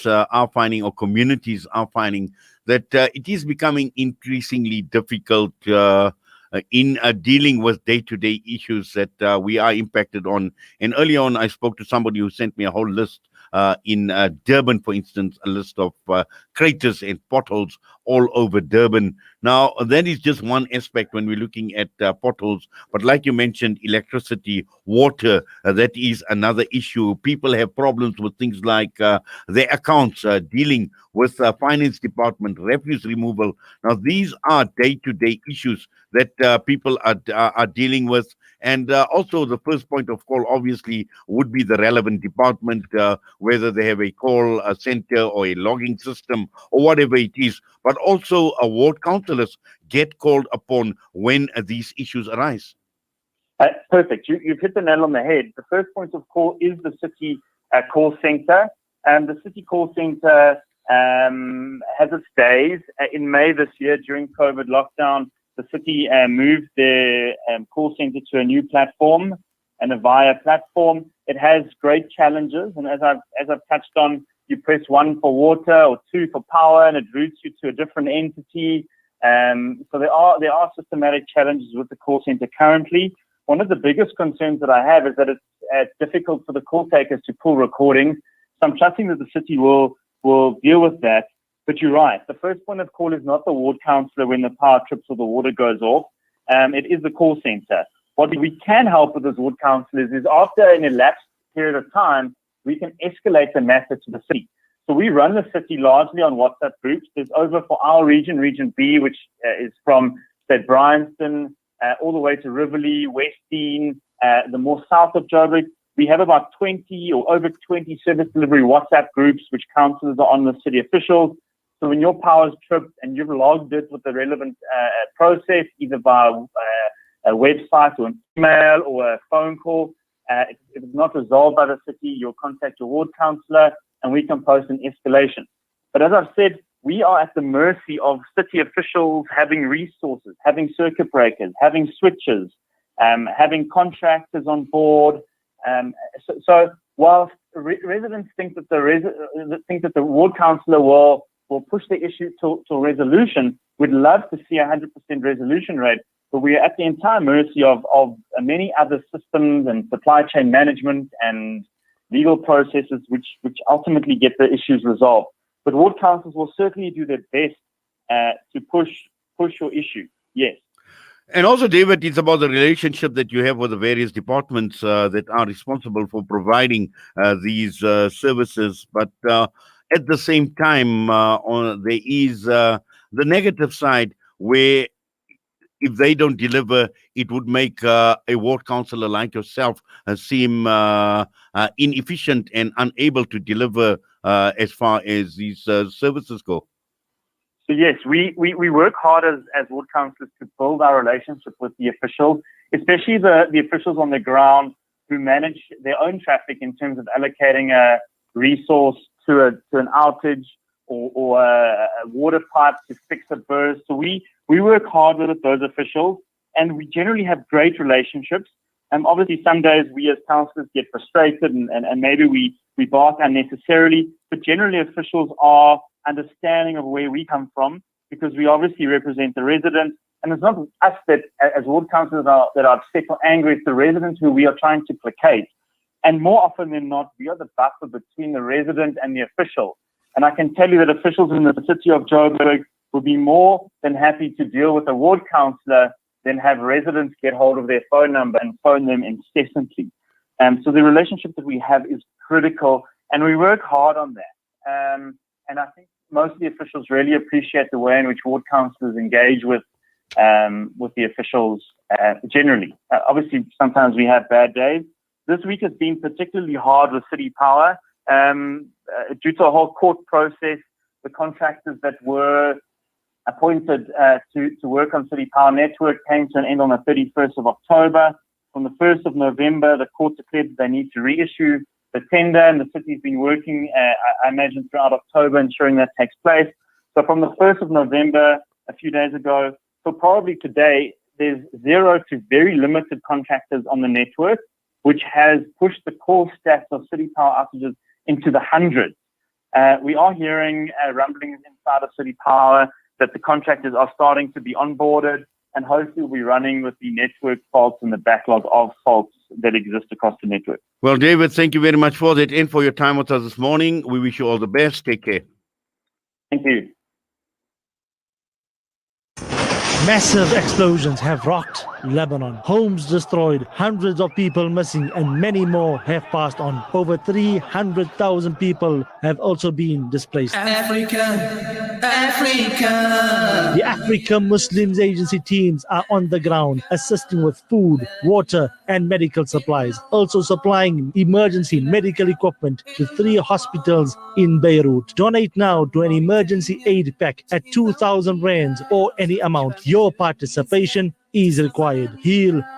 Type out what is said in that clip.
are finding, or communities are finding, that it is becoming increasingly difficult in dealing with day-to-day issues that we are impacted on. And early on, I spoke to somebody who sent me a whole list in Durban, for instance, a list of craters and potholes all over Durban. Now, that is just one aspect when we're looking at potholes. But like you mentioned, electricity, water, that is another issue. People have problems with things like their accounts, dealing with finance department, refuse removal. Now, these are day-to-day issues that people are dealing with. And also the first point of call, obviously, would be the relevant department, whether they have a call center or a logging system or whatever it is. But also ward councillors get called upon when these issues arise. Perfect. You've hit the nail on the head. The first point of call is the city call center. The city call center has its days. In May this year, during COVID lockdown, the city moved their call center to a new platform and a VIA platform. It has great challenges, and as I've touched on, you press 1 for water or 2 for power, and it routes you to a different entity. So there are systematic challenges with the call center currently. One of the biggest concerns that I have is that it's difficult for the call takers to pull recordings. So I'm trusting that the city will deal with that. But you're right. The first point of call is not the ward councillor when the power trips or the water goes off. It is the call center. What we can help with as ward councillors is, after an elapsed period of time, we can escalate the matter to the city. So we run the city largely on WhatsApp groups. There's over, for our region, Region B, which is from, say, Bryanston, all the way to Rivoli, Westdean, the more south of Joburg. We have about 20 or over 20 service delivery WhatsApp groups, which councillors are on with city officials. So when your power's tripped and you've logged it with the relevant process, either via a website or an email or a phone call, if it's not resolved by the city, you'll contact your ward councillor and we can post an escalation. But as I've said, we are at the mercy of city officials having resources, having circuit breakers, having switches, having contractors on board. So whilst residents think that the ward councillor will push the issue to resolution, we'd love to see 100% resolution rate, but we are at the entire mercy of many other systems and supply chain management and legal processes which ultimately get the issues resolved. But ward councils will certainly do their best to push your issue. Yes. And also, David, it's about the relationship that you have with the various departments that are responsible for providing these services. But at the same time, there is the negative side where if they don't deliver, it would make a ward councillor like yourself seem inefficient and unable to deliver as far as these services go. So yes, we work hard as ward councillors to build our relationship with the officials, especially the officials on the ground who manage their own traffic in terms of allocating a resource to an outage or a water pipe to fix a burst. So we work hard with those officials, and we generally have great relationships. Obviously, some days we as councillors get frustrated and maybe we bark unnecessarily, but generally officials are understanding of where we come from, because we obviously represent the residents, and it's not us that as ward councillors that are upset or angry. It's the residents who we are trying to placate, and more often than not, we are the buffer between the resident and the official. And I can tell you that officials in the City of Joburg will be more than happy to deal with a ward councillor than have residents get hold of their phone number and phone them incessantly. So the relationship that we have is critical, and we work hard on that. And I think most of the officials really appreciate the way in which ward councillors engage with the officials generally. Obviously, sometimes we have bad days. This week has been particularly hard with City Power due to a whole court process. The contractors that were appointed to work on City Power Network came to an end on the 31st of October. On the 1st of November, the court declared that they need to reissue the tender, and the city's been working, I imagine, throughout October, ensuring that takes place. So from the 1st of November, a few days ago, so probably today, there's 0 to very limited contractors on the network, which has pushed the call stats of City Power outages into the hundreds. We are hearing rumblings inside of City Power that the contractors are starting to be onboarded, and hopefully we'll be running with the network faults and the backlog of faults that exist across the network. Well, David, thank you very much for that and for your time with us this morning. We wish you all the best. Take care. Thank you. Massive explosions have rocked Lebanon. Homes destroyed, hundreds of people missing, and many more have passed on. Over 300,000 people have also been displaced. Africa. The Africa Muslims Agency teams are on the ground, assisting with food, water, and medical supplies. Also supplying emergency medical equipment to 3 hospitals in Beirut. Donate now to an emergency aid pack at 2,000 rands or any amount. Your participation is required. Heal